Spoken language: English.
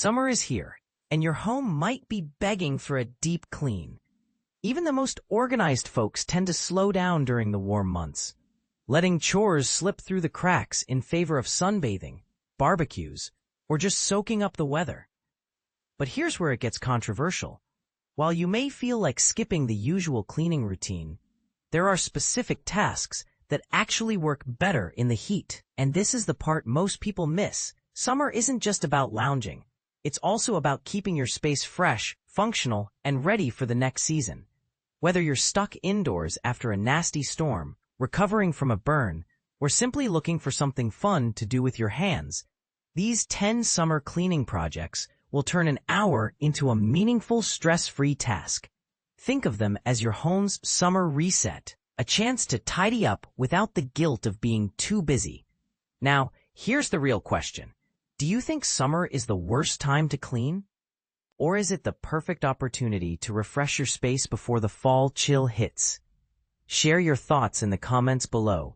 Summer is here, and your home might be begging for a deep clean. Even the most organized folks tend to slow down during the warm months, letting chores slip through the cracks in favor of sunbathing, barbecues, or just soaking up the weather. But here's where it gets controversial. While you may feel like skipping the usual cleaning routine, there are specific tasks that actually work better in the heat. And this is the part most people miss. Summer isn't just about lounging. It's also about keeping your space fresh, functional, and ready for the next season. Whether you're stuck indoors after a nasty storm, recovering from a burn, or simply looking for something fun to do with your hands, these 10 summer cleaning projects will turn an hour into a meaningful, stress-free task. Think of them as your home's summer reset, a chance to tidy up without the guilt of being too busy. Now, here's the real question. Do you think summer is the worst time to clean? Or is it the perfect opportunity to refresh your space before the fall chill hits? Share your thoughts in the comments below.